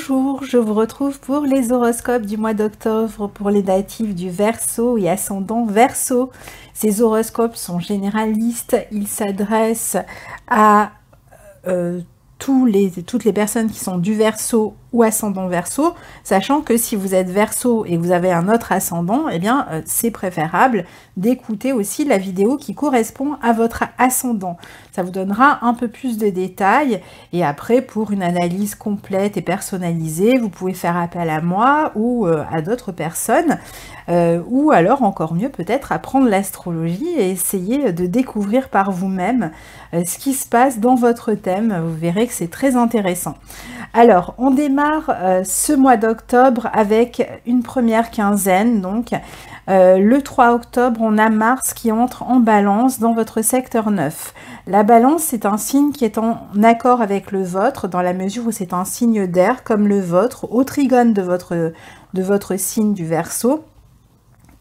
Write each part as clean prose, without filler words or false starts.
Bonjour, je vous retrouve pour les horoscopes du mois d'octobre pour les natifs du Verseau et ascendant Verseau. Ces horoscopes sont généralistes, ils s'adressent à toutes les personnes qui sont du Verseau ou ascendant Verseau, sachant que si vous êtes Verseau et vous avez un autre ascendant, eh bien c'est préférable d'écouter aussi la vidéo qui correspond à votre ascendant. Ça vous donnera un peu plus de détails et après pour une analyse complète et personnalisée, vous pouvez faire appel à moi ou à d'autres personnes ou alors encore mieux peut-être apprendre l'astrologie et essayer de découvrir par vous-même ce qui se passe dans votre thème. Vous verrez que c'est très intéressant. Alors, on démarre ce mois d'octobre avec une première quinzaine. Donc, le 3 octobre, on a Mars qui entre en Balance dans votre secteur 9. La Balance, c'est un signe qui est en accord avec le vôtre, dans la mesure où c'est un signe d'air comme le vôtre, au trigone de votre signe du Verseau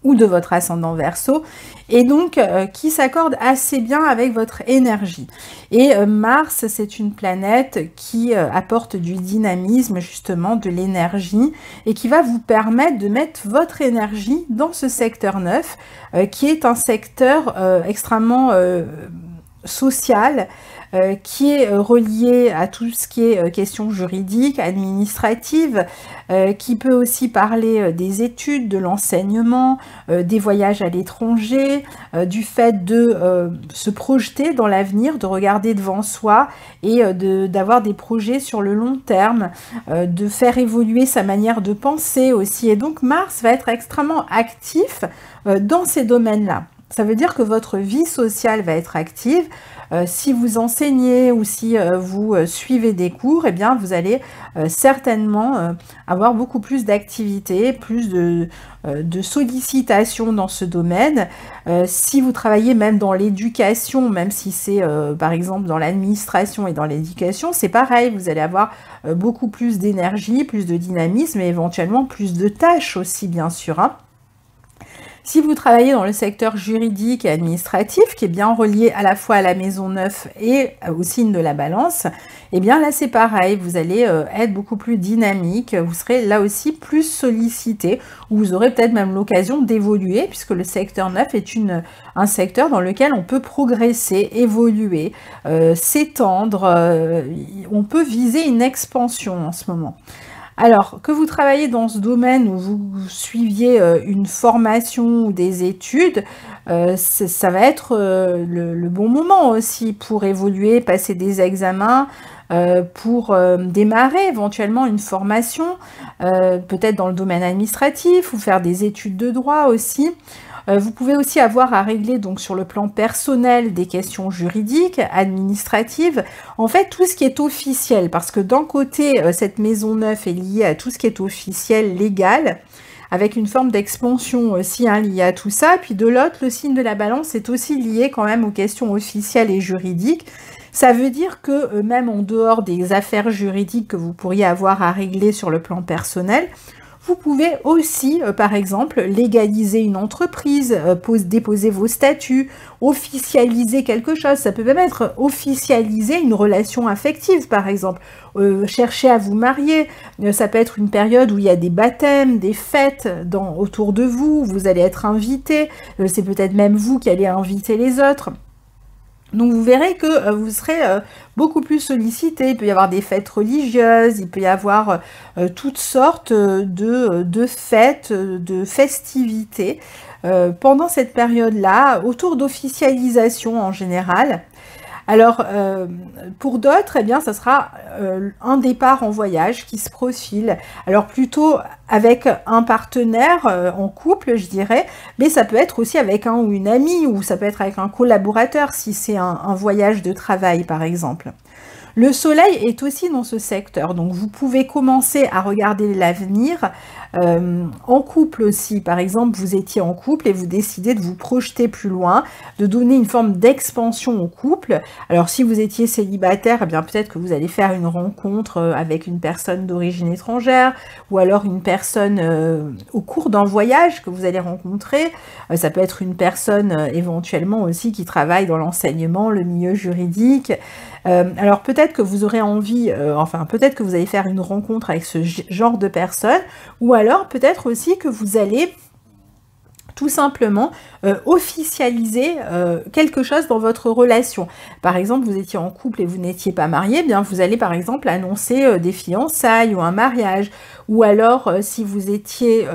ou de votre ascendant Verseau, et donc qui s'accorde assez bien avec votre énergie. Et Mars, c'est une planète qui apporte du dynamisme, justement, de l'énergie, et qui va vous permettre de mettre votre énergie dans ce secteur 9, qui est un secteur extrêmement social, qui est relié à tout ce qui est questions juridiques, administratives, qui peut aussi parler des études, de l'enseignement, des voyages à l'étranger, du fait de se projeter dans l'avenir, de regarder devant soi et d'avoir des projets sur le long terme, de faire évoluer sa manière de penser aussi. Et donc Mars va être extrêmement actif dans ces domaines-là. Ça veut dire que votre vie sociale va être active. Si vous enseignez ou si vous suivez des cours, eh bien, vous allez certainement avoir beaucoup plus d'activités, plus de sollicitations dans ce domaine. Si vous travaillez même dans l'éducation, même si c'est par exemple dans l'administration et dans l'éducation, c'est pareil, vous allez avoir beaucoup plus d'énergie, plus de dynamisme et éventuellement plus de tâches aussi, bien sûr, hein. Si vous travaillez dans le secteur juridique et administratif, qui est bien relié à la fois à la maison 9 et au signe de la Balance, eh bien là c'est pareil, vous allez être beaucoup plus dynamique, vous serez là aussi plus sollicité, ou vous aurez peut-être même l'occasion d'évoluer, puisque le secteur 9 est un secteur dans lequel on peut progresser, évoluer, s'étendre, on peut viser une expansion en ce moment. Alors, que vous travaillez dans ce domaine ou vous suiviez une formation ou des études, ça va être le bon moment aussi pour évoluer, passer des examens, pour démarrer éventuellement une formation, peut-être dans le domaine administratif ou faire des études de droit aussi. Vous pouvez aussi avoir à régler donc sur le plan personnel des questions juridiques, administratives, en fait tout ce qui est officiel, parce que d'un côté cette maison 9 est liée à tout ce qui est officiel, légal, avec une forme d'expansion aussi hein, liée à tout ça, puis de l'autre le signe de la Balance est aussi lié quand même aux questions officielles et juridiques. Ça veut dire que même en dehors des affaires juridiques que vous pourriez avoir à régler sur le plan personnel, vous pouvez aussi, par exemple, légaliser une entreprise, déposer vos statuts, officialiser quelque chose. Ça peut même être officialiser une relation affective, par exemple. Chercher à vous marier. Ça peut être une période où il y a des baptêmes, des fêtes autour de vous. Vous allez être invité. C'est peut-être même vous qui allez inviter les autres. Donc vous verrez que vous serez beaucoup plus sollicité, il peut y avoir des fêtes religieuses, il peut y avoir toutes sortes de fêtes, de festivités pendant cette période-là, autour d'officialisation en général. Alors, pour d'autres, eh bien, ça sera un départ en voyage qui se profile. Alors, plutôt avec un partenaire en couple, je dirais, mais ça peut être aussi avec un ou une amie, ou ça peut être avec un collaborateur, si c'est un voyage de travail, par exemple. Le soleil est aussi dans ce secteur, donc vous pouvez commencer à regarder l'avenir en couple aussi. Par exemple, vous étiez en couple et vous décidez de vous projeter plus loin, de donner une forme d'expansion au couple. Alors si vous étiez célibataire, eh bien peut-être que vous allez faire une rencontre avec une personne d'origine étrangère, ou alors une personne au cours d'un voyage que vous allez rencontrer. Ça peut être une personne éventuellement aussi qui travaille dans l'enseignement, le milieu juridique. Alors peut-être que vous aurez envie, enfin peut-être que vous allez faire une rencontre avec ce genre de personne, ou alors peut-être aussi que vous allez tout simplement officialiser quelque chose dans votre relation. Par exemple, vous étiez en couple et vous n'étiez pas marié, bien vous allez par exemple annoncer des fiançailles ou un mariage. Ou alors, si vous étiez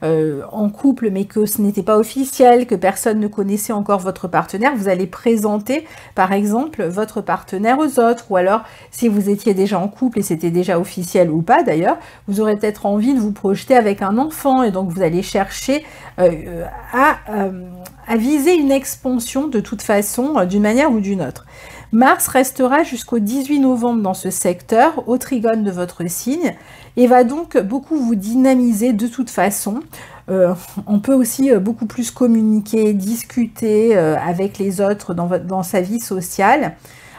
en couple mais que ce n'était pas officiel, que personne ne connaissait encore votre partenaire, vous allez présenter par exemple votre partenaire aux autres. Ou alors, si vous étiez déjà en couple et c'était déjà officiel ou pas d'ailleurs, vous aurez peut-être envie de vous projeter avec un enfant et donc vous allez chercher à viser une expansion de toute façon, d'une manière ou d'une autre. Mars restera jusqu'au 18 novembre dans ce secteur, au trigone de votre signe, et va donc beaucoup vous dynamiser de toute façon. On peut aussi beaucoup plus communiquer, discuter avec les autres dans sa vie sociale.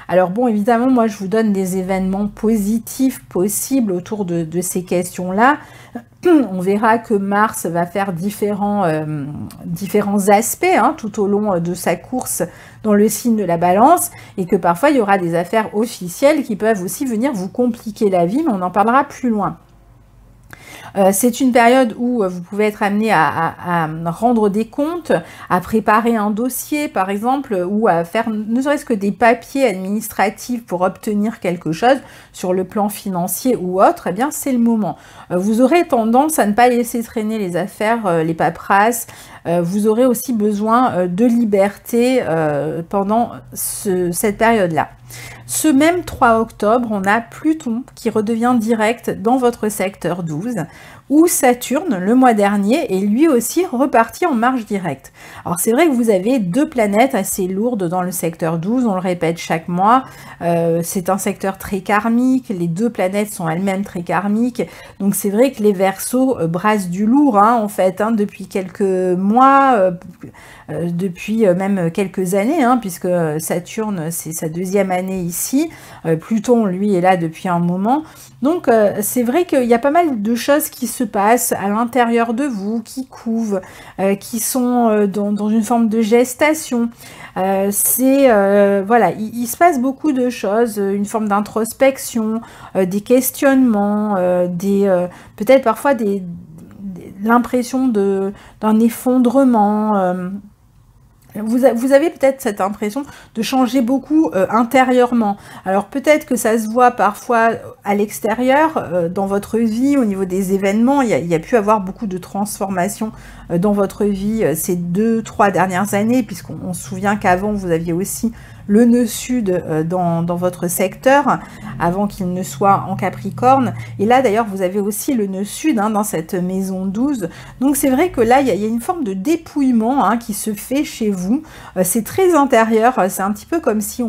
Alors bon, évidemment, moi je vous donne des événements positifs possibles autour de ces questions-là. On verra que Mars va faire différents aspects tout au long de sa course dans le signe de la Balance, et que parfois il y aura des affaires officielles qui peuvent aussi venir vous compliquer la vie, mais on en parlera plus loin. C'est une période où vous pouvez être amené à rendre des comptes, à préparer un dossier par exemple, ou à faire ne serait-ce que des papiers administratifs pour obtenir quelque chose sur le plan financier ou autre. Eh bien c'est le moment. Vous aurez tendance à ne pas laisser traîner les affaires, les paperasses. Vous aurez aussi besoin de liberté pendant cette période-là. Ce même 3 octobre, on a Pluton qui redevient direct dans votre secteur 12, où Saturne, le mois dernier, est lui aussi reparti en marche directe. Alors c'est vrai que vous avez 2 planètes assez lourdes dans le secteur 12, on le répète chaque mois, c'est un secteur très karmique, les 2 planètes sont elles-mêmes très karmiques, donc c'est vrai que les Verseaux brassent du lourd en fait, depuis quelques mois, depuis même quelques années, puisque Saturne c'est sa 2e année ici, Pluton lui est là depuis un moment, donc c'est vrai qu'il y a pas mal de choses qui se passent à l'intérieur de vous, qui couvent, qui sont dans une forme de gestation. Voilà, il se passe beaucoup de choses, une forme d'introspection, des questionnements, peut-être parfois l'impression d'un effondrement. Vous avez peut-être cette impression de changer beaucoup intérieurement. Alors peut-être que ça se voit parfois à l'extérieur, dans votre vie, au niveau des événements. Il y a pu avoir beaucoup de transformations dans votre vie ces 2-3 dernières années, puisqu'on se souvient qu'avant vous aviez aussi le nœud sud dans votre secteur, avant qu'il ne soit en Capricorne. Et là d'ailleurs vous avez aussi le nœud sud dans cette maison 12. Donc c'est vrai que là il y a une forme de dépouillement qui se fait chez vous. C'est très intérieur, c'est un petit peu comme si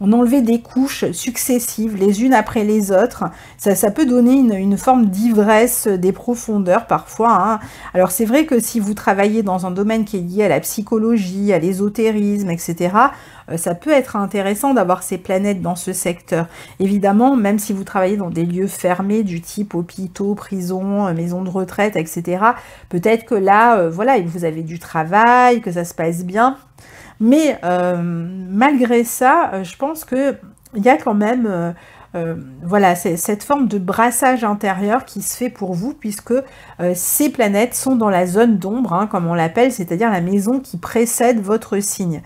on enlevait des couches successives, les unes après les autres. Ça peut donner une forme d'ivresse des profondeurs parfois. Alors c'est vrai que si vous travaillez dans un domaine qui est lié à la psychologie, à l'ésotérisme, etc., ça peut être intéressant d'avoir ces planètes dans ce secteur. Évidemment, même si vous travaillez dans des lieux fermés du type hôpitaux, prisons, maisons de retraite, etc., peut-être que là, voilà, vous avez du travail, que ça se passe bien. Mais malgré ça, je pense qu'il y a quand même voilà, cette forme de brassage intérieur qui se fait pour vous, puisque ces planètes sont dans la zone d'ombre, comme on l'appelle, c'est-à-dire la maison qui précède votre signe.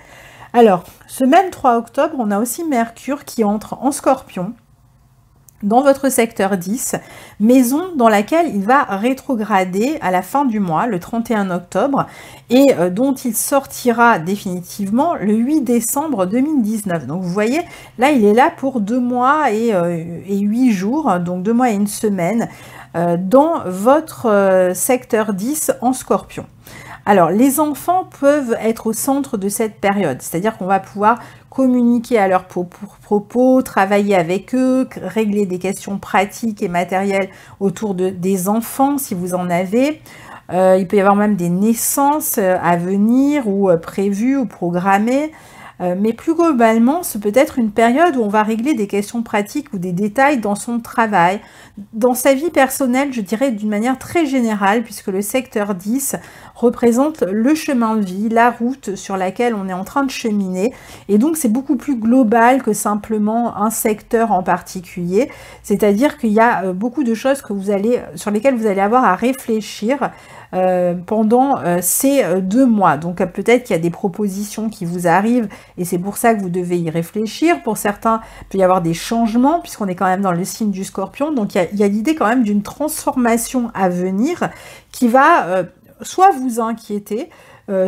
Alors, ce même 3 octobre, on a aussi Mercure qui entre en Scorpion, dans votre secteur 10, maison dans laquelle il va rétrograder à la fin du mois, le 31 octobre, et dont il sortira définitivement le 8 décembre 2019. Donc vous voyez, là il est là pour 2 mois et 8 jours, donc 2 mois et 1 semaine, dans votre secteur 10 en Scorpion. Alors, les enfants peuvent être au centre de cette période, c'est-à-dire qu'on va pouvoir communiquer à leur propos, travailler avec eux, régler des questions pratiques et matérielles autour des enfants, si vous en avez. Il peut y avoir même des naissances à venir ou prévues ou programmées. mais plus globalement, c'est peut-être une période où on va régler des questions pratiques ou des détails dans son travail, dans sa vie personnelle, je dirais d'une manière très générale, puisque le secteur 10 représente le chemin de vie, la route sur laquelle on est en train de cheminer, et donc c'est beaucoup plus global que simplement un secteur en particulier, c'est-à-dire qu'il y a beaucoup de choses sur lesquelles vous allez avoir à réfléchir pendant ces 2 mois. Donc peut-être qu'il y a des propositions qui vous arrivent et c'est pour ça que vous devez y réfléchir. Pour certains, il peut y avoir des changements puisqu'on est quand même dans le signe du Scorpion. Donc il y a l'idée quand même d'une transformation à venir qui va soit vous inquiéter,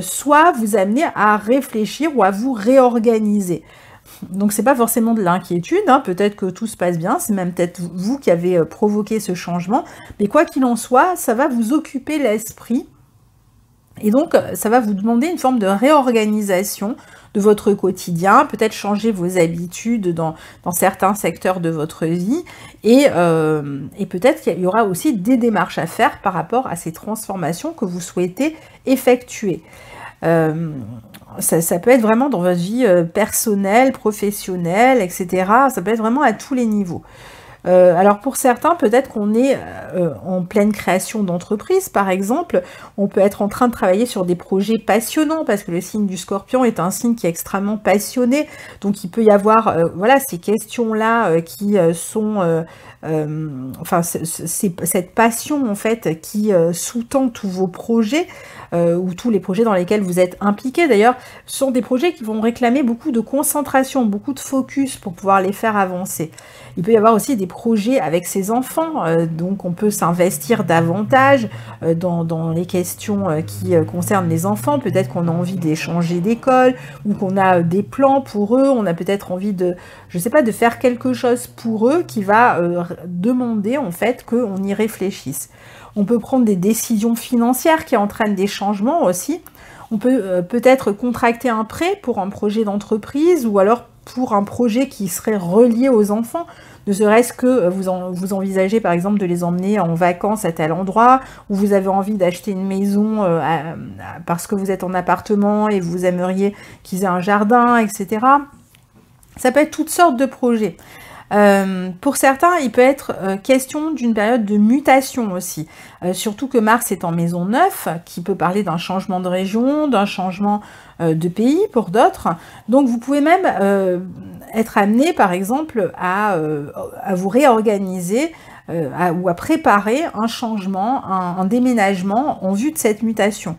soit vous amener à réfléchir ou à vous réorganiser. Donc c'est pas forcément de l'inquiétude, hein, peut-être que tout se passe bien, c'est même peut-être vous qui avez provoqué ce changement, mais quoi qu'il en soit, ça va vous occuper l'esprit, et donc ça va vous demander une forme de réorganisation de votre quotidien, peut-être changer vos habitudes dans certains secteurs de votre vie, et peut-être qu'il y aura aussi des démarches à faire par rapport à ces transformations que vous souhaitez effectuer. Ça peut être vraiment dans votre vie personnelle, professionnelle, etc. Ça peut être vraiment à tous les niveaux. Alors pour certains, peut-être qu'on est en pleine création d'entreprise, par exemple. On peut être en train de travailler sur des projets passionnants, parce que le signe du Scorpion est un signe qui est extrêmement passionné. Donc il peut y avoir voilà, ces questions-là qui sont... enfin, cette passion, en fait, qui sous-tend tous vos projets, ou tous les projets dans lesquels vous êtes impliqués. D'ailleurs, ce sont des projets qui vont réclamer beaucoup de concentration, beaucoup de focus pour pouvoir les faire avancer. Il peut y avoir aussi des projets avec ses enfants, donc on peut s'investir davantage dans les questions qui concernent les enfants. Peut-être qu'on a envie d'échanger d'école, ou qu'on a des plans pour eux, on a peut-être envie de, je sais pas, de faire quelque chose pour eux qui va demander en fait qu'on y réfléchisse. On peut prendre des décisions financières qui entraînent des changements aussi. On peut peut-être contracter un prêt pour un projet d'entreprise, ou alors pour un projet qui serait relié aux enfants, ne serait-ce que vous envisagez par exemple de les emmener en vacances à tel endroit, ou vous avez envie d'acheter une maison parce que vous êtes en appartement et vous aimeriez qu'ils aient un jardin, etc. Ça peut être toutes sortes de projets. Pour certains, il peut être question d'une période de mutation aussi, surtout que Mars est en maison 9, qui peut parler d'un changement de région, d'un changement de pays pour d'autres. Donc vous pouvez même être amené par exemple à vous réorganiser ou à préparer un changement, un déménagement en vue de cette mutation.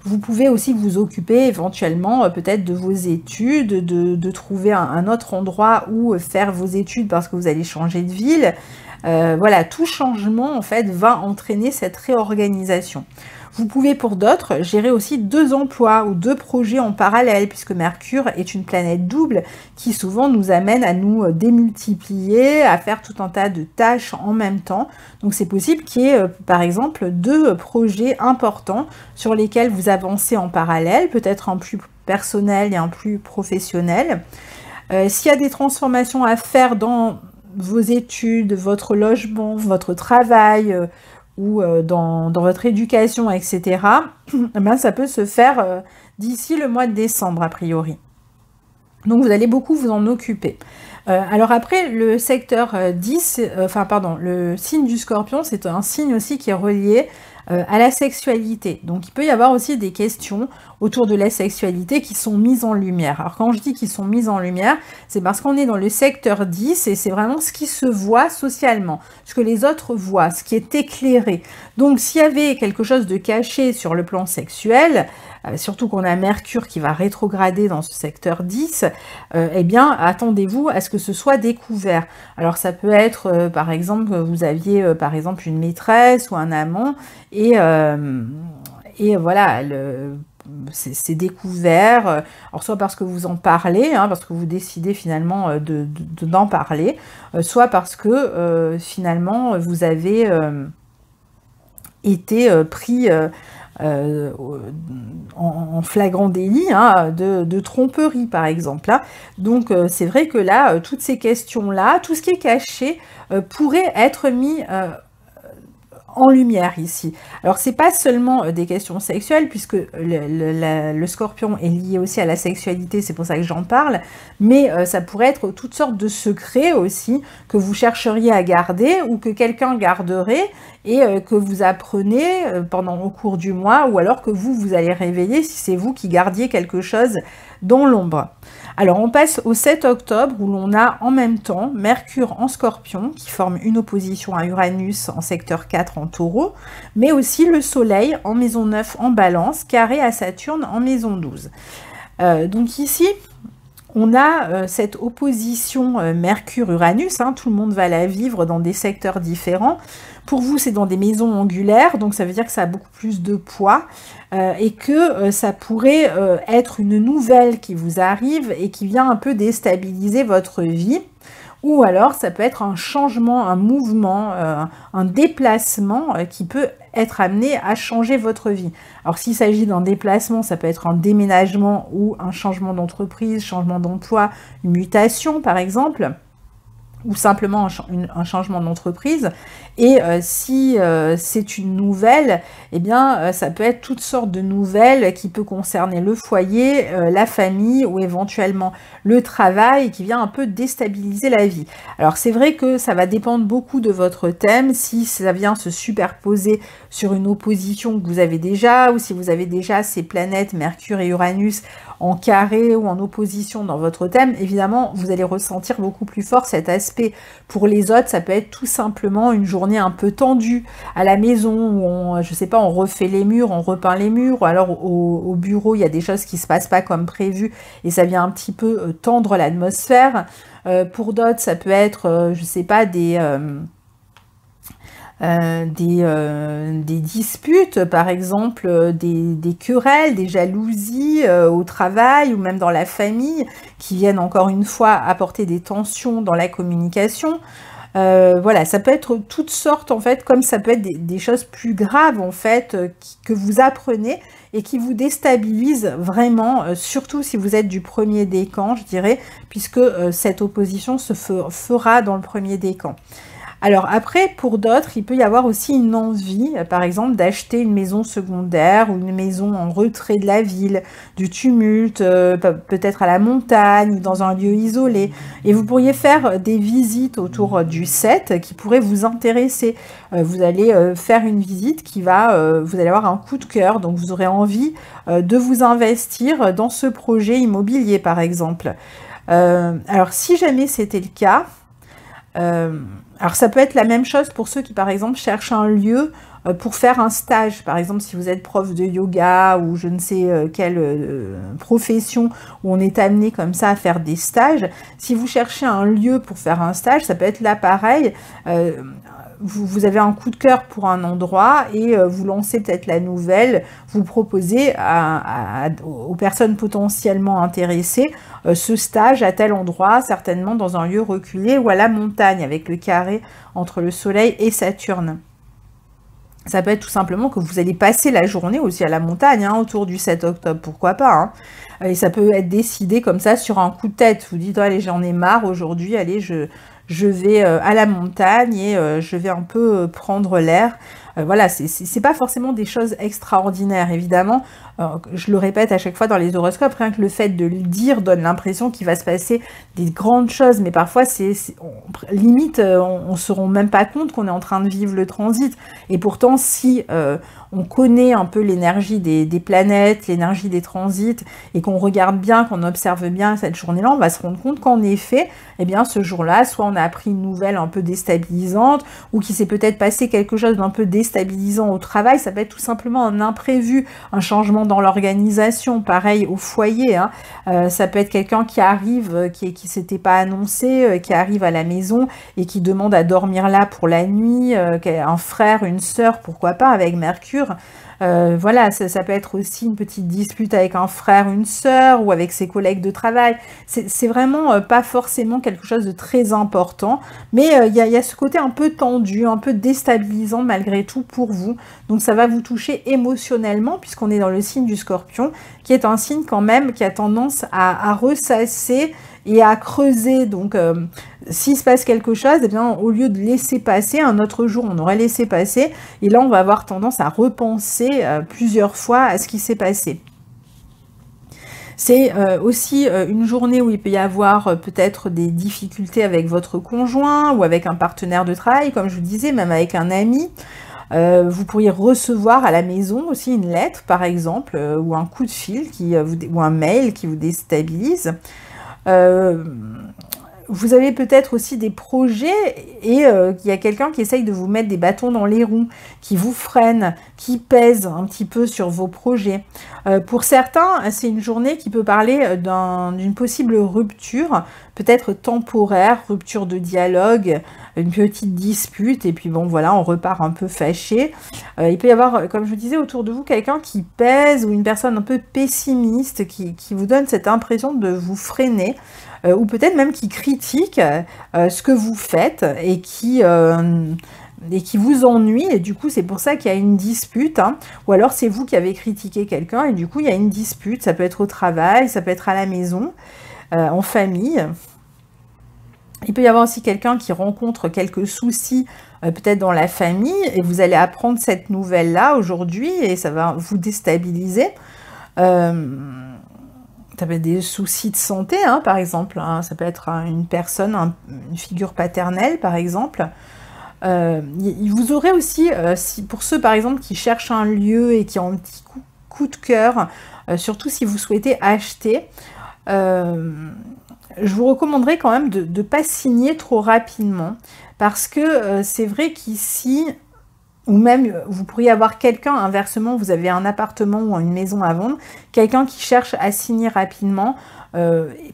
Vous pouvez aussi vous occuper éventuellement peut-être de vos études, de trouver un autre endroit où faire vos études parce que vous allez changer de ville. Voilà, tout changement en fait va entraîner cette réorganisation. Vous pouvez pour d'autres gérer aussi 2 emplois ou 2 projets en parallèle, puisque Mercure est une planète double qui souvent nous amène à nous démultiplier, à faire tout un tas de tâches en même temps. Donc c'est possible qu'il y ait par exemple 2 projets importants sur lesquels vous avancez en parallèle, peut-être un plus personnel et un plus professionnel. S'il y a des transformations à faire dans vos études, votre logement, votre travail, ou dans votre éducation, etc., ben, ça peut se faire d'ici le mois de décembre, a priori. Donc vous allez beaucoup vous en occuper. Alors après, le secteur 10, le signe du Scorpion, c'est un signe aussi qui est relié à la sexualité. Donc il peut y avoir aussi des questions autour de la sexualité qui sont mises en lumière. Alors quand je dis qu'ils sont mises en lumière, c'est parce qu'on est dans le secteur 10 et c'est vraiment ce qui se voit socialement, ce que les autres voient, ce qui est éclairé. Donc s'il y avait quelque chose de caché sur le plan sexuel, surtout qu'on a Mercure qui va rétrograder dans ce secteur 10, eh bien attendez-vous à ce que ce soit découvert. Alors ça peut être par exemple que vous aviez par exemple une maîtresse ou un amant et voilà, c'est découvert, alors soit parce que vous en parlez, hein, parce que vous décidez finalement d'en parler, soit parce que finalement vous avez été pris en flagrant délit hein, de tromperie par exemple. Hein. Donc c'est vrai que là, toutes ces questions-là, tout ce qui est caché pourrait être mis en lumière ici. Alors c'est pas seulement des questions sexuelles, puisque le scorpion est lié aussi à la sexualité, c'est pour ça que j'en parle, mais ça pourrait être toutes sortes de secrets aussi que vous chercheriez à garder ou que quelqu'un garderait et que vous apprenez pendant au cours du mois, ou alors que vous allez révéler si c'est vous qui gardiez quelque chose dans l'ombre. Alors on passe au 7 octobre où l'on a en même temps Mercure en Scorpion qui forme une opposition à Uranus en secteur 4 en Taureau, mais aussi le Soleil en maison 9 en Balance, carré à Saturne en maison 12. Donc ici, on a cette opposition Mercure-Uranus, hein, tout le monde va la vivre dans des secteurs différents. Pour vous, c'est dans des maisons angulaires, donc ça veut dire que ça a beaucoup plus de poids et que ça pourrait être une nouvelle qui vous arrive et qui vient un peu déstabiliser votre vie. Ou alors, ça peut être un changement, un mouvement, un déplacement qui peut être amené à changer votre vie. Alors, s'il s'agit d'un déplacement, ça peut être un déménagement ou un changement d'entreprise, changement d'emploi, une mutation, par exemple, ou simplement un changement d'entreprise. Et si c'est une nouvelle, eh bien, ça peut être toutes sortes de nouvelles qui peuvent concerner le foyer, la famille ou éventuellement le travail qui vient un peu déstabiliser la vie. Alors, c'est vrai que ça va dépendre beaucoup de votre thème, si ça vient se superposer sur une opposition que vous avez déjà ou si vous avez déjà ces planètes Mercure et Uranus en carré ou en opposition dans votre thème, évidemment, vous allez ressentir beaucoup plus fort cet aspect. Pour les autres, ça peut être tout simplement une journée un peu tendue à la maison où on, je sais pas, on refait les murs, on repeint les murs, ou alors au bureau, il y a des choses qui se passent pas comme prévu et ça vient un petit peu tendre l'atmosphère. Pour d'autres, ça peut être, je sais pas, des disputes, par exemple, des querelles, des jalousies au travail ou même dans la famille qui viennent encore une fois apporter des tensions dans la communication. Voilà, ça peut être toutes sortes en fait, comme ça peut être des choses plus graves en fait que vous apprenez et qui vous déstabilisent vraiment, surtout si vous êtes du premier décan, je dirais, puisque cette opposition se fera dans le premier décan. Alors après, pour d'autres, il peut y avoir aussi une envie, par exemple, d'acheter une maison secondaire ou une maison en retrait de la ville, du tumulte, peut-être à la montagne ou dans un lieu isolé. Et vous pourriez faire des visites autour du 7 qui pourraient vous intéresser. Vous allez faire une visite qui va, vous allez avoir un coup de cœur, donc vous aurez envie de vous investir dans ce projet immobilier, par exemple. Alors si jamais c'était le cas, alors ça peut être la même chose pour ceux qui par exemple cherchent un lieu pour faire un stage. Par exemple, si vous êtes prof de yoga ou je ne sais quelle profession où on est amené comme ça à faire des stages, si vous cherchez un lieu pour faire un stage, ça peut être là pareil. Vous avez un coup de cœur pour un endroit et vous lancez peut-être la nouvelle, vous proposez aux personnes potentiellement intéressées ce stage à tel endroit, certainement dans un lieu reculé ou à la montagne avec le carré entre le Soleil et Saturne. Ça peut être tout simplement que vous allez passer la journée aussi à la montagne, hein, autour du 7 octobre, pourquoi pas, hein. Et ça peut être décidé comme ça sur un coup de tête. Vous dites, oh, allez, j'en ai marre aujourd'hui, allez, je vais à la montagne et je vais un peu prendre l'air. Voilà, c'est pas forcément des choses extraordinaires, évidemment. Je le répète à chaque fois dans les horoscopes, rien que le fait de le dire donne l'impression qu'il va se passer des grandes choses, mais parfois, limite, on ne se rend même pas compte qu'on est en train de vivre le transit. Et pourtant, si on connaît un peu l'énergie des planètes, l'énergie des transits, et qu'on regarde bien, qu'on observe bien cette journée-là, on va se rendre compte qu'en effet, eh bien, ce jour-là, soit on a appris une nouvelle un peu déstabilisante, ou qu'il s'est peut-être passé quelque chose d'un peu déstabilisant au travail. Ça peut être tout simplement un imprévu, un changement dans l'organisation, pareil au foyer, hein. Ça peut être quelqu'un qui arrive, qui s'était pas annoncé, qui arrive à la maison et qui demande à dormir là pour la nuit, un frère, une sœur, pourquoi pas, avec Mercure. Voilà, ça peut être aussi une petite dispute avec un frère, une sœur ou avec ses collègues de travail. C'est vraiment pas forcément quelque chose de très important, mais il y a ce côté un peu tendu, un peu déstabilisant malgré tout pour vous. Donc ça va vous toucher émotionnellement puisqu'on est dans le signe du Scorpion, qui est un signe quand même qui a tendance à ressasser et à creuser. Donc s'il se passe quelque chose, eh bien, au lieu de laisser passer, un autre jour, on aurait laissé passer, et là, on va avoir tendance à repenser plusieurs fois à ce qui s'est passé. C'est aussi une journée où il peut y avoir peut-être des difficultés avec votre conjoint ou avec un partenaire de travail, comme je vous disais, même avec un ami. Vous pourriez recevoir à la maison aussi une lettre, par exemple, ou un coup de fil ou un mail qui vous déstabilise. Vous avez peut-être aussi des projets et il y a quelqu'un qui essaye de vous mettre des bâtons dans les roues, qui vous freine, qui pèse un petit peu sur vos projets. Pour certains, c'est une journée qui peut parler d'une possible rupture, peut-être temporaire, rupture de dialogue, une petite dispute, et puis bon voilà, on repart un peu fâché. Il peut y avoir, comme je vous disais, autour de vous, quelqu'un qui pèse ou une personne un peu pessimiste qui vous donne cette impression de vous freiner. Ou peut-être même qui critique ce que vous faites et qui vous ennuie, et du coup c'est pour ça qu'il y a une dispute, hein. Ou alors c'est vous qui avez critiqué quelqu'un et du coup il y a une dispute, ça peut être au travail, ça peut être à la maison, en famille. Il peut y avoir aussi quelqu'un qui rencontre quelques soucis peut-être dans la famille, et vous allez apprendre cette nouvelle-là aujourd'hui et ça va vous déstabiliser. Ça peut être des soucis de santé, hein, par exemple. Hein. Ça peut être une personne, une figure paternelle, par exemple. Vous aurez aussi, pour ceux, par exemple, qui cherchent un lieu et qui ont un petit coup de cœur, surtout si vous souhaitez acheter, je vous recommanderais quand même de ne pas signer trop rapidement. Parce que c'est vrai qu'ici... Ou même, vous pourriez avoir quelqu'un, inversement, vous avez un appartement ou une maison à vendre, quelqu'un qui cherche à signer rapidement.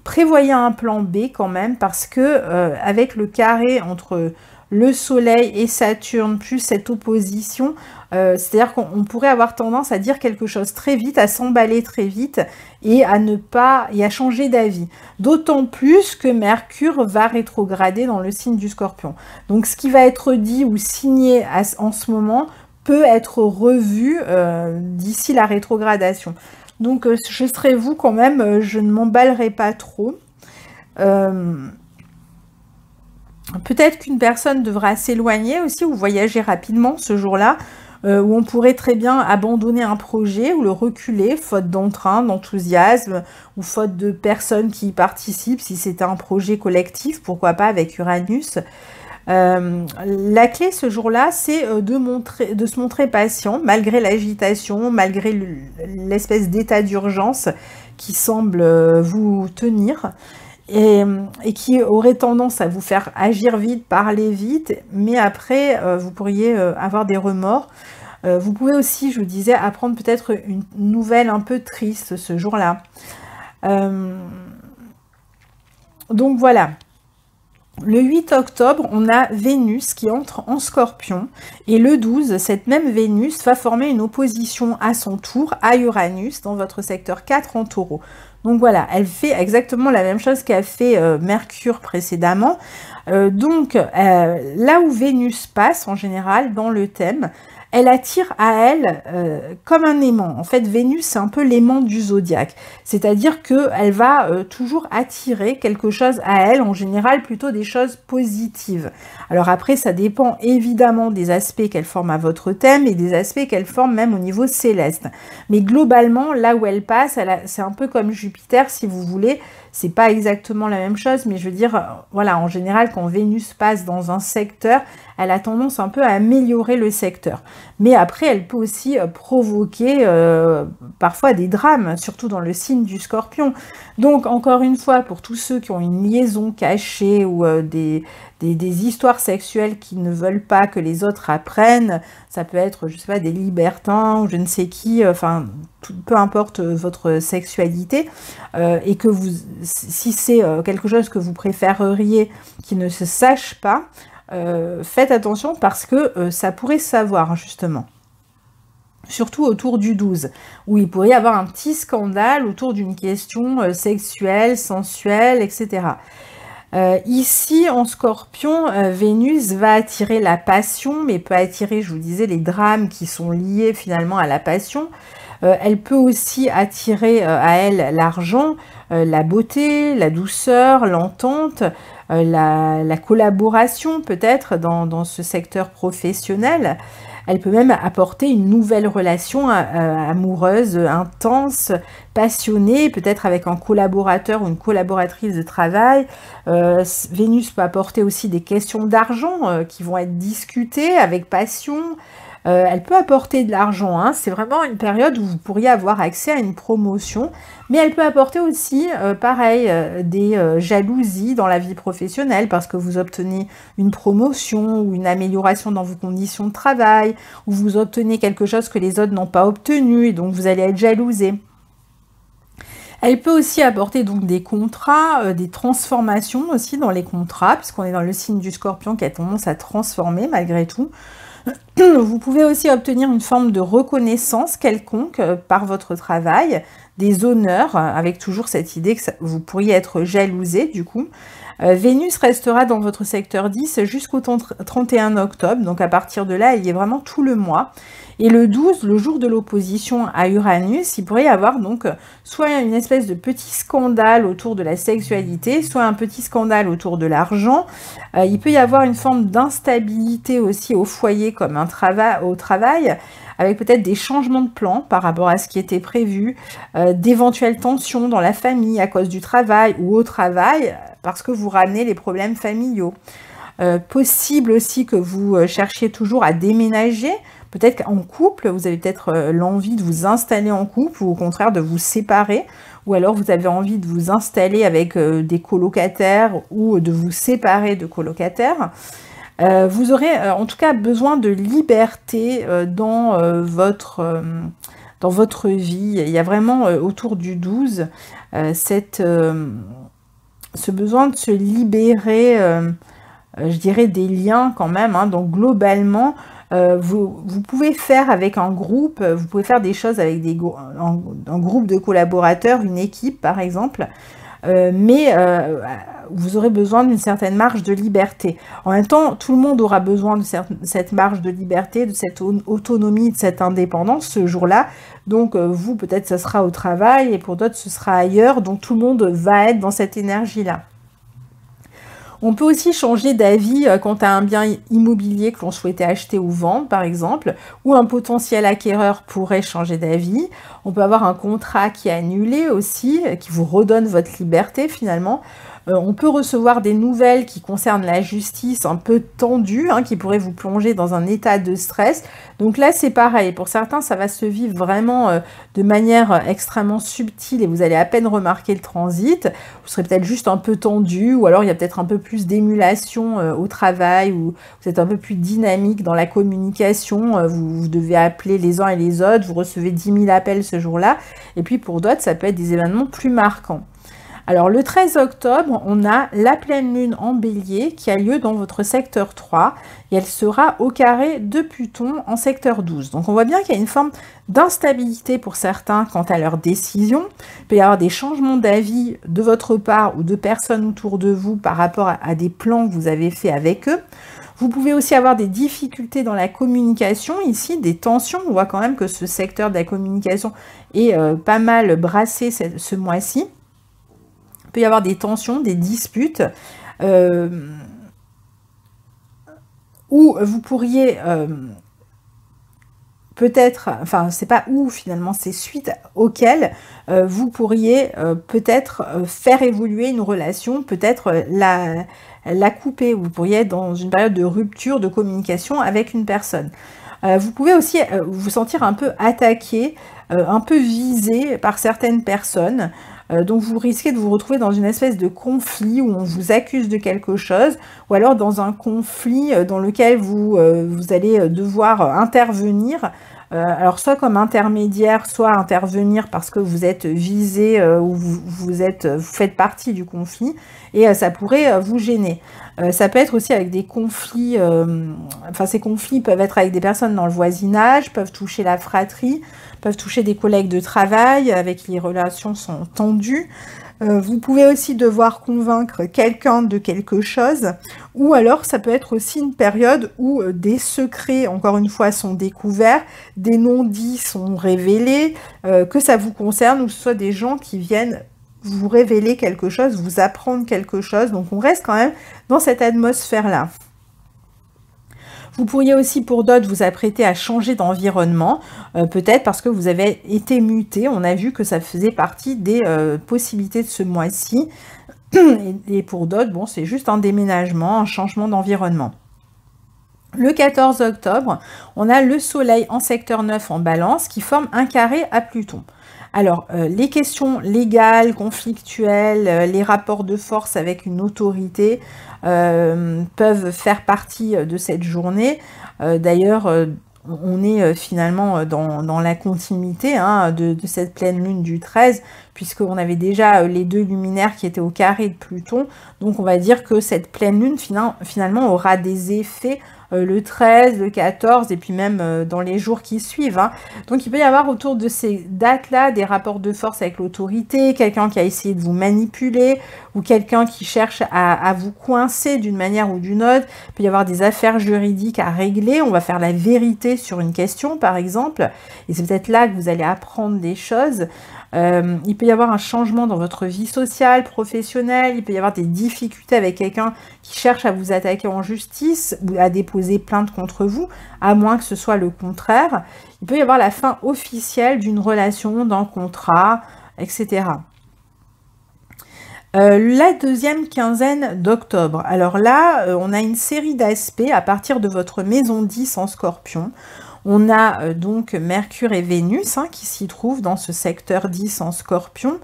Prévoyez un plan B quand même, parce que avec le carré entre le Soleil et Saturne, plus cette opposition, c'est-à-dire qu'on pourrait avoir tendance à dire quelque chose très vite, à s'emballer très vite et à changer d'avis. D'autant plus que Mercure va rétrograder dans le signe du Scorpion. Donc ce qui va être dit ou signé en ce moment peut être revu d'ici la rétrogradation. Donc je serais vous quand même, je ne m'emballerai pas trop. Peut-être qu'une personne devra s'éloigner aussi ou voyager rapidement ce jour-là, où on pourrait très bien abandonner un projet ou le reculer, faute d'entrain, d'enthousiasme, ou faute de personnes qui y participent, si c'était un projet collectif, pourquoi pas avec Uranus. La clé ce jour-là, c'est de se montrer patient, malgré l'agitation, malgré l'espèce d'état d'urgence qui semble vous tenir. Et qui aurait tendance à vous faire agir vite, parler vite, mais après, vous pourriez avoir des remords. Vous pouvez aussi, je vous disais, apprendre peut-être une nouvelle un peu triste ce jour-là. Donc voilà. Le 8 octobre, on a Vénus qui entre en Scorpion. Et le 12, cette même Vénus va former une opposition à son tour à Uranus dans votre secteur 4 en Taureau. Donc voilà, elle fait exactement la même chose qu'a fait Mercure précédemment. Donc là où Vénus passe en général dans le thème, elle attire à elle comme un aimant. En fait, Vénus, c'est un peu l'aimant du zodiaque. C'est-à-dire qu'elle va toujours attirer quelque chose à elle, en général plutôt des choses positives. Alors après, ça dépend évidemment des aspects qu'elle forme à votre thème et des aspects qu'elle forme même au niveau céleste. Mais globalement, là où elle passe, c'est un peu comme Jupiter, si vous voulez. C'est pas exactement la même chose, mais je veux dire, voilà, en général, quand Vénus passe dans un secteur, elle a tendance un peu à améliorer le secteur. Mais après, elle peut aussi provoquer parfois des drames, surtout dans le signe du Scorpion. Donc, encore une fois, pour tous ceux qui ont une liaison cachée ou des histoires sexuelles qui ne veulent pas que les autres apprennent, ça peut être, je sais pas, des libertins ou je ne sais qui, enfin, peu importe votre sexualité, et que si c'est quelque chose que vous préféreriez qui ne se sache pas, faites attention parce que ça pourrait se savoir justement. Surtout autour du 12, où il pourrait y avoir un petit scandale autour d'une question sexuelle, sensuelle, etc. Ici, en Scorpion, Vénus va attirer la passion, mais peut attirer, je vous disais, les drames qui sont liés finalement à la passion. Elle peut aussi attirer à elle l'argent, la beauté, la douceur, l'entente, la collaboration peut-être dans ce secteur professionnel. Elle peut même apporter une nouvelle relation amoureuse, intense, passionnée, peut-être avec un collaborateur ou une collaboratrice de travail. Vénus peut apporter aussi des questions d'argent qui vont être discutées avec passion. Elle peut apporter de l'argent, hein. C'est vraiment une période où vous pourriez avoir accès à une promotion, mais elle peut apporter aussi, pareil, des jalousies dans la vie professionnelle parce que vous obtenez une promotion ou une amélioration dans vos conditions de travail, ou vous obtenez quelque chose que les autres n'ont pas obtenu, et donc vous allez être jalousé. Elle peut aussi apporter donc des contrats, des transformations aussi dans les contrats, puisqu'on est dans le signe du Scorpion qui a tendance à transformer malgré tout. Vous pouvez aussi obtenir une forme de reconnaissance quelconque par votre travail, des honneurs, avec toujours cette idée que vous pourriez être jalousé du coup. Vénus restera dans votre secteur 10 jusqu'au 31 octobre, donc à partir de là, il y a vraiment tout le mois. Et le 12, le jour de l'opposition à Uranus, il pourrait y avoir donc soit une espèce de petit scandale autour de la sexualité, soit un petit scandale autour de l'argent. Il peut y avoir une forme d'instabilité aussi au foyer comme au travail, avec peut-être des changements de plan par rapport à ce qui était prévu, d'éventuelles tensions dans la famille à cause du travail ou au travail, parce que vous ramenez les problèmes familiaux. Possible aussi que vous cherchiez toujours à déménager, peut-être qu'en couple, vous avez peut-être l'envie de vous installer en couple ou au contraire de vous séparer, ou alors vous avez envie de vous installer avec des colocataires ou de vous séparer de colocataires. Vous aurez en tout cas besoin de liberté dans votre vie. Il y a vraiment autour du 12 ce besoin de se libérer, je dirais, des liens quand même, hein. Donc globalement, vous pouvez faire avec un groupe, vous pouvez faire des choses avec un groupe de collaborateurs, une équipe par exemple, mais vous aurez besoin d'une certaine marge de liberté. En même temps, tout le monde aura besoin de cette marge de liberté, de cette autonomie, de cette indépendance ce jour-là. Donc vous, peut-être, ça sera au travail et pour d'autres, ce sera ailleurs. Donc tout le monde va être dans cette énergie-là. On peut aussi changer d'avis quant à un bien immobilier que l'on souhaitait acheter ou vendre, par exemple, ou un potentiel acquéreur pourrait changer d'avis. On peut avoir un contrat qui est annulé aussi, qui vous redonne votre liberté finalement. On peut recevoir des nouvelles qui concernent la justice un peu tendues, hein, qui pourraient vous plonger dans un état de stress. Donc là, c'est pareil. Pour certains, ça va se vivre vraiment de manière extrêmement subtile et vous allez à peine remarquer le transit. Vous serez peut-être juste un peu tendu ou alors il y a peut-être un peu plus d'émulation au travail ou vous êtes un peu plus dynamique dans la communication. Vous devez appeler les uns et les autres. Vous recevez 10 000 appels ce jour-là. Et puis pour d'autres, ça peut être des événements plus marquants. Alors le 13 octobre, on a la pleine lune en bélier qui a lieu dans votre secteur 3 et elle sera au carré de Pluton en secteur 12. Donc on voit bien qu'il y a une forme d'instabilité pour certains quant à leurs décisions. Il peut y avoir des changements d'avis de votre part ou de personnes autour de vous par rapport à des plans que vous avez faits avec eux. Vous pouvez aussi avoir des difficultés dans la communication, ici des tensions. On voit quand même que ce secteur de la communication est pas mal brassé ce mois-ci. Il peut y avoir des tensions, des disputes, où vous pourriez peut-être, enfin c'est pas où finalement, c'est suite auquel vous pourriez peut-être faire évoluer une relation, peut-être la couper, vous pourriez être dans une période de rupture de communication avec une personne. Vous pouvez aussi vous sentir un peu attaqué, un peu visé par certaines personnes. Donc vous risquez de vous retrouver dans une espèce de conflit où on vous accuse de quelque chose, ou alors dans un conflit dans lequel vous allez devoir intervenir, alors soit comme intermédiaire, soit intervenir parce que vous êtes visé ou vous faites partie du conflit, et ça pourrait vous gêner. Ça peut être aussi avec des conflits, enfin ces conflits peuvent être avec des personnes dans le voisinage, peuvent toucher la fratrie, peuvent toucher des collègues de travail avec qui les relations sont tendues. Vous pouvez aussi devoir convaincre quelqu'un de quelque chose, ou alors ça peut être aussi une période où des secrets, encore une fois, sont découverts, des non-dits sont révélés, que ça vous concerne, ou que ce soit des gens qui viennent vous révéler quelque chose, vous apprendre quelque chose. Donc on reste quand même dans cette atmosphère-là. Vous pourriez aussi pour d'autres vous apprêter à changer d'environnement, peut-être parce que vous avez été muté. On a vu que ça faisait partie des possibilités de ce mois-ci. Et pour d'autres, bon, c'est juste un déménagement, un changement d'environnement. Le 14 octobre, on a le Soleil en secteur 9 en Balance qui forme un carré à Pluton. Alors, les questions légales, conflictuelles, les rapports de force avec une autorité peuvent faire partie de cette journée. D'ailleurs, on est finalement dans la continuité de cette pleine lune du 13, puisqu'on avait déjà les deux luminaires qui étaient au carré de Pluton. Donc, on va dire que cette pleine lune, finalement, aura des effets le 13, le 14 et puis même dans les jours qui suivent. Donc il peut y avoir autour de ces dates-là des rapports de force avec l'autorité, quelqu'un qui a essayé de vous manipuler ou quelqu'un qui cherche à vous coincer d'une manière ou d'une autre. Il peut y avoir des affaires juridiques à régler. On va faire la vérité sur une question par exemple et c'est peut-être là que vous allez apprendre des choses. Il peut y avoir un changement dans votre vie sociale, professionnelle, il peut y avoir des difficultés avec quelqu'un qui cherche à vous attaquer en justice ou à déposer plainte contre vous, à moins que ce soit le contraire. Il peut y avoir la fin officielle d'une relation, d'un contrat, etc. La deuxième quinzaine d'octobre. Alors là, on a une série d'aspects à partir de votre maison 10 en Scorpion. On a donc Mercure et Vénus qui s'y trouvent dans ce secteur 10 en Scorpion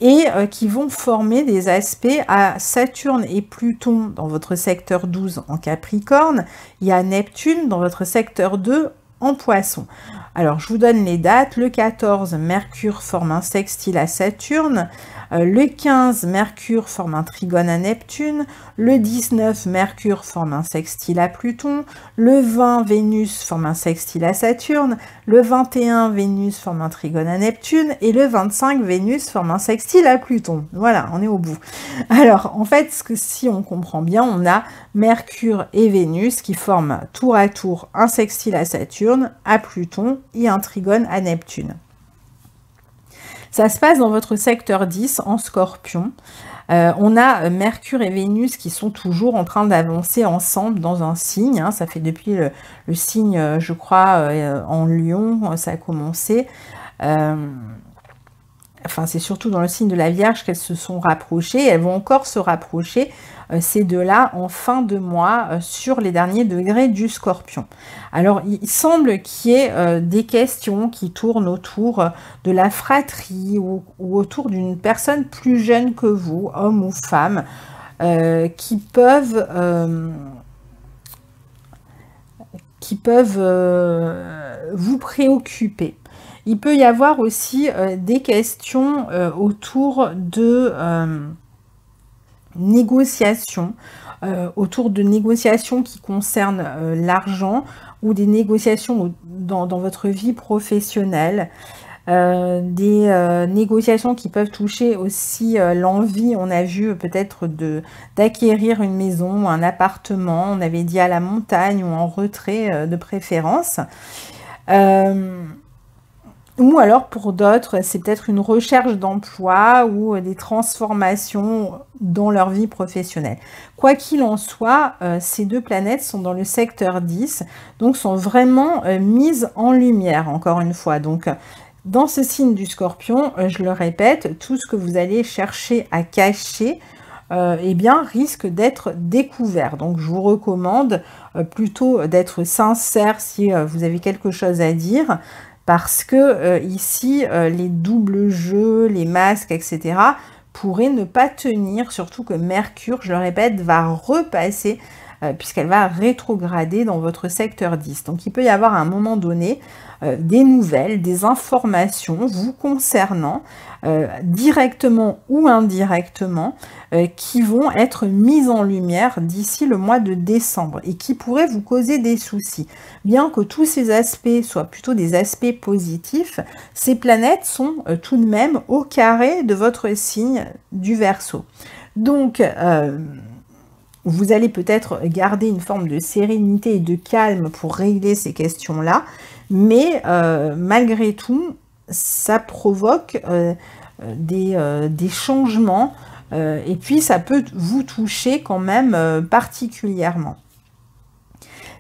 et qui vont former des aspects à Saturne et Pluton dans votre secteur 12 en Capricorne. Il y a Neptune dans votre secteur 2 en Poisson. Alors, je vous donne les dates. Le 14, Mercure forme un sextile à Saturne. Le 15, Mercure forme un trigone à Neptune. Le 19, Mercure forme un sextile à Pluton. Le 20, Vénus forme un sextile à Saturne. Le 21, Vénus forme un trigone à Neptune. Et le 25, Vénus forme un sextile à Pluton. Voilà, on est au bout. Alors, en fait, si on comprend bien, on a Mercure et Vénus qui forment tour à tour un sextile à Saturne, à Pluton et un trigone à Neptune. Ça se passe dans votre secteur 10 en Scorpion. On a Mercure et Vénus qui sont toujours en train d'avancer ensemble dans un signe. Ça fait depuis le signe, je crois, en Lion, ça a commencé. Enfin, c'est surtout dans le signe de la Vierge qu'elles se sont rapprochées. Elles vont encore se rapprocher, ces deux-là, en fin de mois, sur les derniers degrés du Scorpion. Alors, il semble qu'il y ait des questions qui tournent autour de la fratrie ou autour d'une personne plus jeune que vous, homme ou femme, qui peuvent vous préoccuper. Il peut y avoir aussi des questions autour de négociations, autour de négociations qui concernent l'argent ou des négociations dans votre vie professionnelle, des négociations qui peuvent toucher aussi l'envie, on a vu peut-être d'acquérir une maison ou un appartement, on avait dit à la montagne ou en retrait de préférence. Ou alors pour d'autres, c'est peut-être une recherche d'emploi ou des transformations dans leur vie professionnelle. Quoi qu'il en soit, ces deux planètes sont dans le secteur 10, donc sont vraiment mises en lumière, encore une fois. Donc, dans ce signe du Scorpion, je le répète, tout ce que vous allez chercher à cacher, eh bien, risque d'être découvert. Donc, je vous recommande plutôt d'être sincère si vous avez quelque chose à dire, parce que ici, les doubles jeux, les masques, etc., pourraient ne pas tenir, surtout que Mercure, je le répète, va repasser puisqu'elle va rétrograder dans votre secteur 10. Donc il peut y avoir à un moment donné des nouvelles, des informations vous concernant, directement ou indirectement, qui vont être mises en lumière d'ici le mois de décembre et qui pourraient vous causer des soucis. Bien que tous ces aspects soient plutôt des aspects positifs, ces planètes sont tout de même au carré de votre signe du Verseau. Donc, vous allez peut-être garder une forme de sérénité et de calme pour régler ces questions-là, mais malgré tout, ça provoque des changements et puis ça peut vous toucher quand même particulièrement.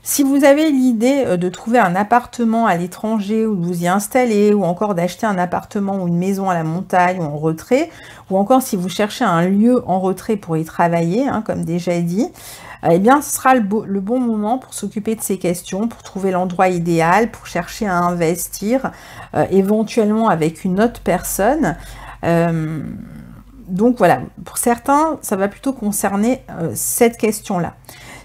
Si vous avez l'idée de trouver un appartement à l'étranger ou de vous y installer, ou encore d'acheter un appartement ou une maison à la montagne ou en retrait, ou encore si vous cherchez un lieu en retrait pour y travailler, hein, comme déjà dit, eh bien ce sera le bon moment pour s'occuper de ces questions, pour trouver l'endroit idéal, pour chercher à investir, éventuellement avec une autre personne. Donc voilà, pour certains, ça va plutôt concerner cette question-là.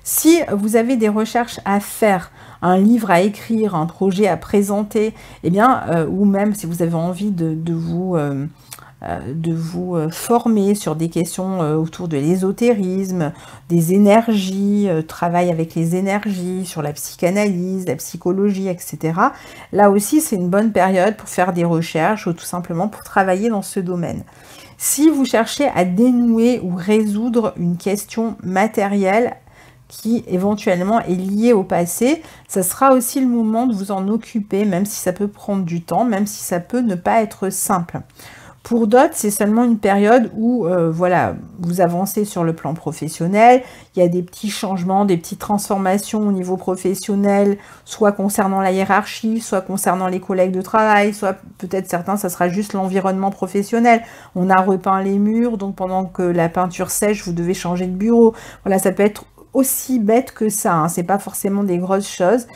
Si vous avez des recherches à faire, un livre à écrire, un projet à présenter, eh bien, ou même si vous avez envie de vous former sur des questions autour de l'ésotérisme, des énergies, travail avec les énergies, sur la psychanalyse, la psychologie, etc. Là aussi, c'est une bonne période pour faire des recherches ou tout simplement pour travailler dans ce domaine. Si vous cherchez à dénouer ou résoudre une question matérielle qui éventuellement est liée au passé, ça sera aussi le moment de vous en occuper, même si ça peut prendre du temps, même si ça peut ne pas être simple. Pour d'autres, c'est seulement une période où voilà, vous avancez sur le plan professionnel, il y a des petits changements, des petites transformations au niveau professionnel, soit concernant la hiérarchie, soit concernant les collègues de travail, soit peut-être certains, ça sera juste l'environnement professionnel. On a repeint les murs, donc pendant que la peinture sèche, vous devez changer de bureau. Voilà, ça peut être aussi bête que ça, hein, c'est pas forcément des grosses choses.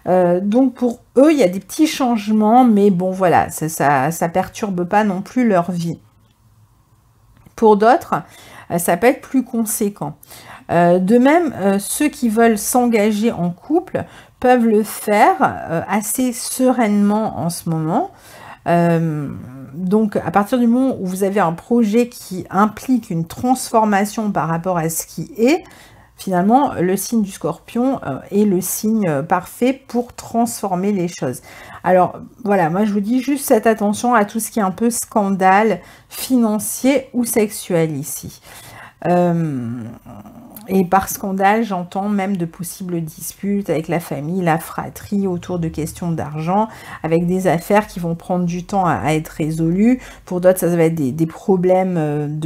Donc pour eux, il y a des petits changements, mais bon voilà, ça perturbe pas non plus leur vie. Pour d'autres, ça peut être plus conséquent. De même, ceux qui veulent s'engager en couple peuvent le faire assez sereinement en ce moment. Donc à partir du moment où vous avez un projet qui implique une transformation par rapport à ce qui est, finalement, le signe du Scorpion est le signe parfait pour transformer les choses. Alors, voilà, moi je vous dis juste faites attention à tout ce qui est un peu scandale financier ou sexuel ici. Et par scandale, j'entends même de possibles disputes avec la famille, la fratrie, autour de questions d'argent, avec des affaires qui vont prendre du temps à être résolues. Pour d'autres, ça va être des problèmes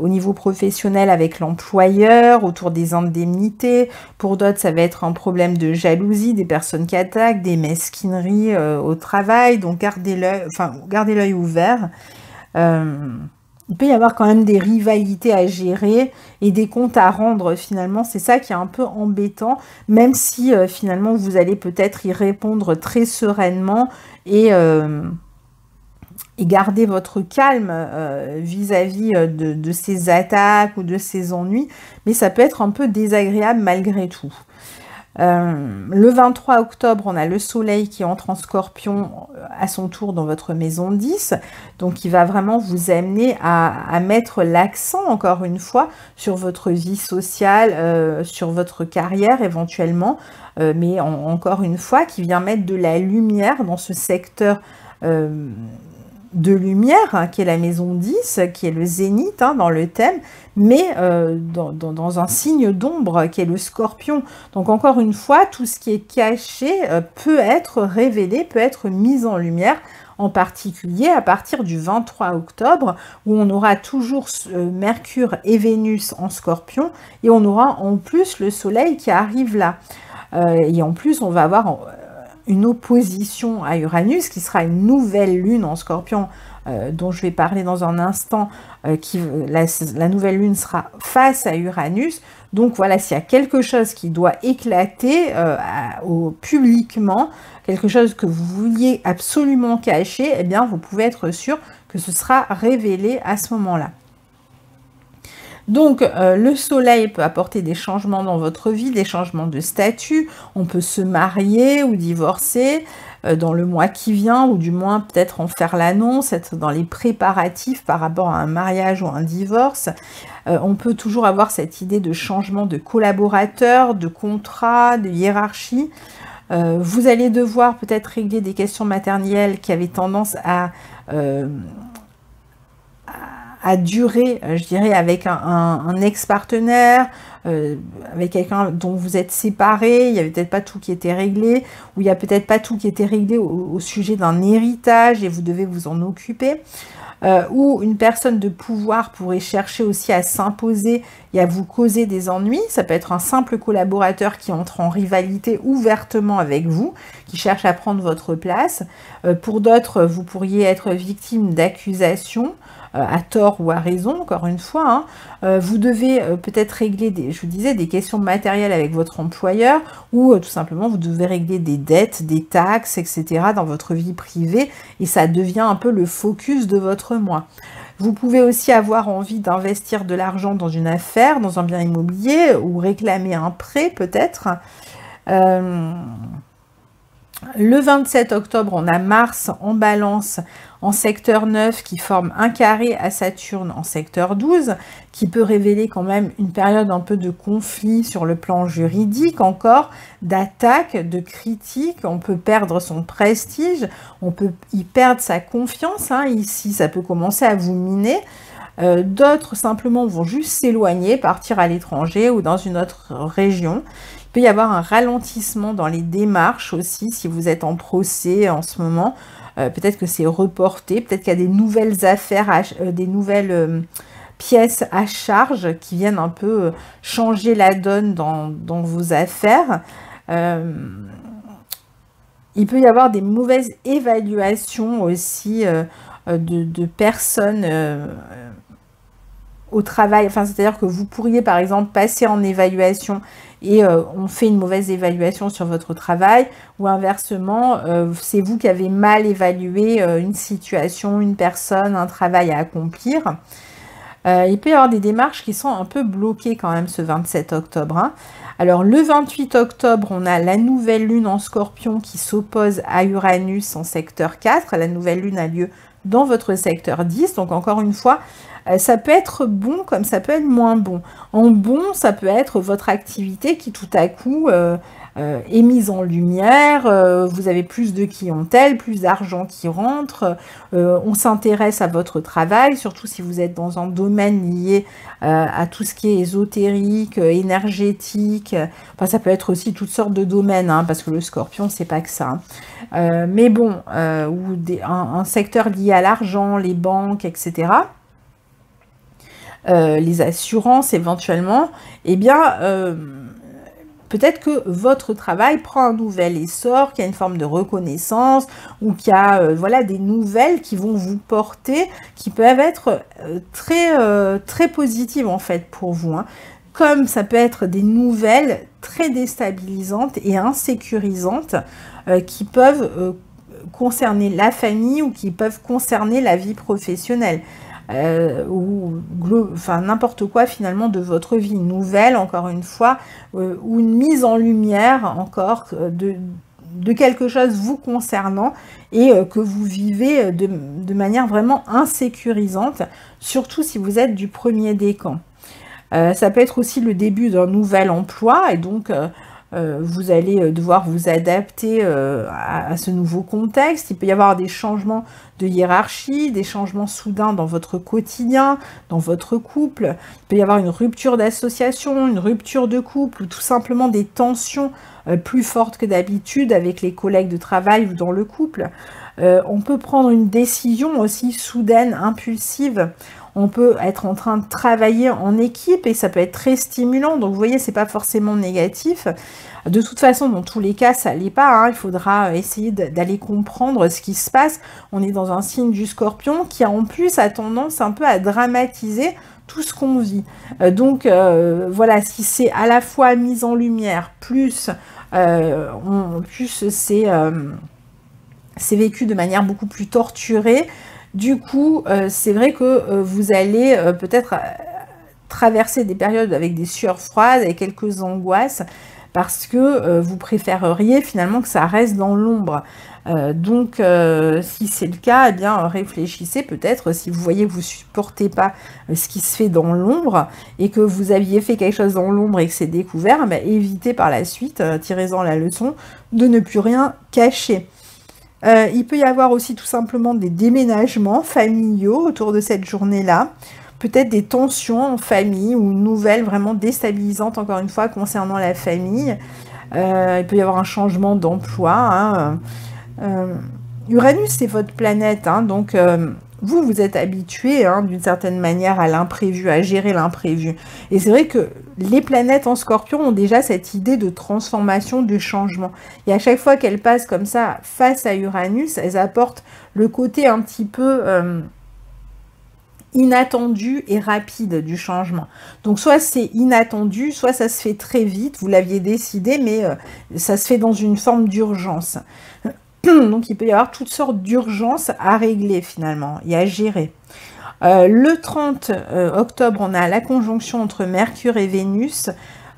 au niveau professionnel avec l'employeur, autour des indemnités. Pour d'autres, ça va être un problème de jalousie, des personnes qui attaquent, des mesquineries au travail. Donc, gardez l'œil ouvert. Il peut y avoir quand même des rivalités à gérer et des comptes à rendre finalement. C'est ça qui est un peu embêtant, même si finalement vous allez peut-être y répondre très sereinement et garder votre calme vis-à-vis de ces attaques ou de ces ennuis. Mais ça peut être un peu désagréable malgré tout. Le 23 octobre, on a le soleil qui entre en Scorpion à son tour dans votre maison 10, donc il va vraiment vous amener à mettre l'accent, encore une fois, sur votre vie sociale, sur votre carrière éventuellement, mais encore une fois, qui vient mettre de la lumière dans ce secteur de lumière, hein, qui est la maison 10, qui est le zénith hein, dans le thème, mais dans un signe d'ombre qui est le Scorpion. Donc encore une fois, tout ce qui est caché peut être révélé, peut être mis en lumière, en particulier à partir du 23 octobre, où on aura toujours Mercure et Vénus en Scorpion, et on aura en plus le Soleil qui arrive là. Et en plus, on va avoir une opposition à Uranus, qui sera une nouvelle lune en Scorpion, dont je vais parler dans un instant, la nouvelle lune sera face à Uranus. Donc voilà, s'il y a quelque chose qui doit éclater publiquement, quelque chose que vous vouliez absolument cacher, eh bien vous pouvez être sûr que ce sera révélé à ce moment-là. Donc, le soleil peut apporter des changements dans votre vie, des changements de statut. On peut se marier ou divorcer dans le mois qui vient, ou du moins peut-être en faire l'annonce, être dans les préparatifs par rapport à un mariage ou un divorce. On peut toujours avoir cette idée de changement de collaborateur, de contrat, de hiérarchie. Vous allez devoir peut-être régler des questions matérielles qui avaient tendance à durer, je dirais, avec un ex-partenaire, avec quelqu'un dont vous êtes séparés, il n'y avait peut-être pas tout qui était réglé, ou il n'y a peut-être pas tout qui était réglé au sujet d'un héritage et vous devez vous en occuper. Ou une personne de pouvoir pourrait chercher aussi à s'imposer et à vous causer des ennuis. Ça peut être un simple collaborateur qui entre en rivalité ouvertement avec vous, qui cherche à prendre votre place. Pour d'autres, vous pourriez être victime d'accusations, à tort ou à raison, encore une fois. Vous devez peut-être régler, je vous disais, des questions matérielles avec votre employeur, ou tout simplement vous devez régler des dettes, des taxes, etc. dans votre vie privée, et ça devient un peu le focus de votre mois. Vous pouvez aussi avoir envie d'investir de l'argent dans une affaire, dans un bien immobilier, ou réclamer un prêt peut-être. Le 27 octobre, on a Mars en Balance en secteur 9 qui forme un carré à Saturne en secteur 12, qui peut révéler quand même une période un peu de conflit sur le plan juridique encore, d'attaque, de critique. On peut perdre son prestige, on peut y perdre sa confiance. Ici, ça peut commencer à vous miner. D'autres simplement vont juste s'éloigner, partir à l'étranger ou dans une autre région. Il peut y avoir un ralentissement dans les démarches aussi, si vous êtes en procès en ce moment. Peut-être que c'est reporté, peut-être qu'il y a des nouvelles affaires, des nouvelles pièces à charge qui viennent un peu changer la donne dans vos affaires. Il peut y avoir des mauvaises évaluations aussi de personnes au travail, enfin c'est-à-dire que vous pourriez par exemple passer en évaluation et on fait une mauvaise évaluation sur votre travail, ou inversement, c'est vous qui avez mal évalué une situation, une personne, un travail à accomplir. Il peut y avoir des démarches qui sont un peu bloquées quand même ce 27 octobre. Alors le 28 octobre, on a la nouvelle lune en Scorpion qui s'oppose à Uranus en secteur 4. La nouvelle lune a lieu dans votre secteur 10, donc encore une fois, ça peut être bon comme ça peut être moins bon. En bon, ça peut être votre activité qui tout à coup est mise en lumière, vous avez plus de clientèle, plus d'argent qui rentre, on s'intéresse à votre travail, surtout si vous êtes dans un domaine lié à tout ce qui est ésotérique, énergétique, enfin ça peut être aussi toutes sortes de domaines, parce que le Scorpion, c'est pas que ça. Mais bon, ou un secteur lié à l'argent, les banques, etc., les assurances éventuellement, eh bien, peut-être que votre travail prend un nouvel essor, qu'il y a une forme de reconnaissance, ou qu'il y a voilà, des nouvelles qui vont vous porter, qui peuvent être très positives en fait pour vous. Comme ça peut être des nouvelles très déstabilisantes et insécurisantes qui peuvent concerner la famille ou qui peuvent concerner la vie professionnelle. Ou enfin n'importe quoi finalement de votre vie, une nouvelle encore une fois, ou une mise en lumière encore de quelque chose vous concernant et que vous vivez de manière vraiment insécurisante, surtout si vous êtes du premier décan. Ça peut être aussi le début d'un nouvel emploi et donc vous allez devoir vous adapter à ce nouveau contexte. Il peut y avoir des changements de hiérarchie, des changements soudains dans votre quotidien, dans votre couple. Il peut y avoir une rupture d'association, une rupture de couple, ou tout simplement des tensions plus fortes que d'habitude avec les collègues de travail ou dans le couple. On peut prendre une décision aussi soudaine, impulsive. On peut être en train de travailler en équipe et ça peut être très stimulant. Donc vous voyez, c'est pas forcément négatif. De toute façon, dans tous les cas, ça l'est pas. Il faudra essayer d'aller comprendre ce qui se passe. On est dans un signe du Scorpion qui en plus a tendance un peu à dramatiser tout ce qu'on vit. Donc voilà, si c'est à la fois mise en lumière, plus c'est vécu de manière beaucoup plus torturée. Du coup, c'est vrai que vous allez peut-être traverser des périodes avec des sueurs froides, avec quelques angoisses, parce que vous préféreriez finalement que ça reste dans l'ombre. Donc, si c'est le cas, eh bien, réfléchissez peut-être, si vous voyez que vous ne supportez pas ce qui se fait dans l'ombre, et que vous aviez fait quelque chose dans l'ombre et que c'est découvert, ben, évitez par la suite, tirez-en la leçon, de ne plus rien cacher. Il peut y avoir aussi tout simplement des déménagements familiaux autour de cette journée-là, peut-être des tensions en famille ou une nouvelle vraiment déstabilisante, encore une fois, concernant la famille. Il peut y avoir un changement d'emploi. Hein. Uranus, c'est votre planète, hein, donc vous êtes habitué d'une certaine manière à l'imprévu, à gérer l'imprévu. Et c'est vrai que les planètes en Scorpion ont déjà cette idée de transformation, de changement. Et à chaque fois qu'elles passent comme ça face à Uranus, elles apportent le côté un petit peu inattendu et rapide du changement. Donc soit c'est inattendu, soit ça se fait très vite, vous l'aviez décidé, mais ça se fait dans une forme d'urgence. Donc il peut y avoir toutes sortes d'urgences à régler finalement et à gérer. Le 30 octobre, on a la conjonction entre Mercure et Vénus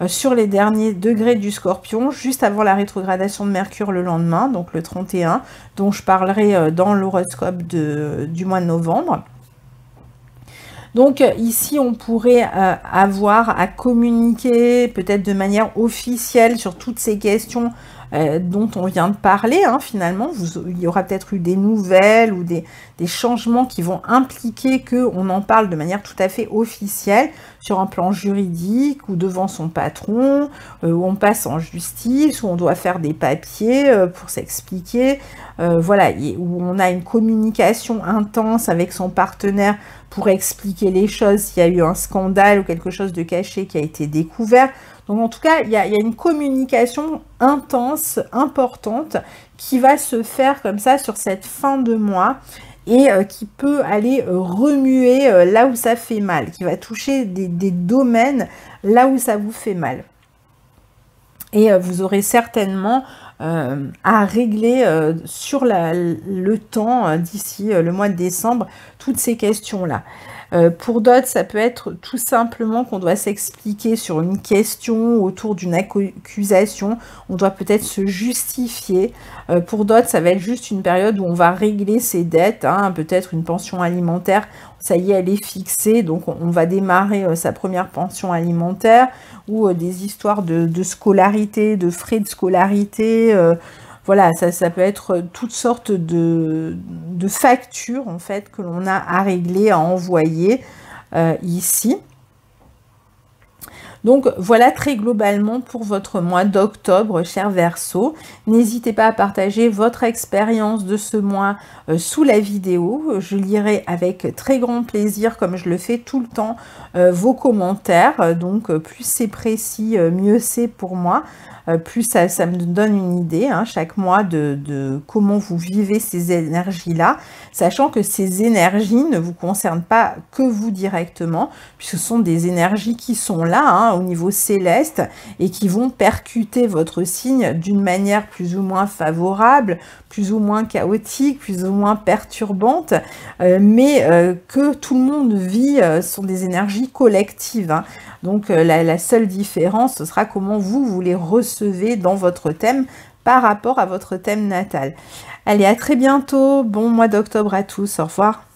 sur les derniers degrés du Scorpion, juste avant la rétrogradation de Mercure le lendemain, donc le 31, dont je parlerai dans l'horoscope du mois de novembre. Donc ici, on pourrait avoir à communiquer peut-être de manière officielle sur toutes ces questions dont on vient de parler, hein, finalement. Il y aura peut-être eu des nouvelles ou des changements qui vont impliquer qu'on en parle de manière tout à fait officielle sur un plan juridique ou devant son patron, où on passe en justice, où on doit faire des papiers pour s'expliquer, voilà, où on a une communication intense avec son partenaire pour expliquer les choses s'il y a eu un scandale ou quelque chose de caché qui a été découvert. Donc en tout cas, il y a une communication intense, importante, qui va se faire comme ça sur cette fin de mois et qui peut aller remuer là où ça fait mal, qui va toucher des domaines là où ça vous fait mal. Et vous aurez certainement à régler sur le temps d'ici le mois de décembre toutes ces questions-là. Pour d'autres, ça peut être tout simplement qu'on doit s'expliquer sur une question autour d'une accusation. On doit peut-être se justifier. Pour d'autres, ça va être juste une période où on va régler ses dettes, hein, peut-être une pension alimentaire. Ça y est, elle est fixée, donc on va démarrer sa première pension alimentaire ou des histoires de scolarité, de frais de scolarité. Voilà, ça peut être toutes sortes de factures en fait que l'on a à régler, à envoyer ici. Donc voilà très globalement pour votre mois d'octobre, cher Verseau. N'hésitez pas à partager votre expérience de ce mois sous la vidéo. Je lirai avec très grand plaisir, comme je le fais tout le temps, vos commentaires. Donc plus c'est précis, mieux c'est pour moi. Plus ça me donne une idée hein, chaque mois de comment vous vivez ces énergies-là, sachant que ces énergies ne vous concernent pas que vous directement, puisque ce sont des énergies qui sont là hein, au niveau céleste et qui vont percuter votre signe d'une manière plus ou moins favorable, plus ou moins chaotique, plus ou moins perturbante, mais que tout le monde vit, sont des énergies collectives. Hein. Donc la seule différence, ce sera comment vous les recevez dans votre thème par rapport à votre thème natal. Allez, à très bientôt. Bon mois d'octobre à tous. Au revoir.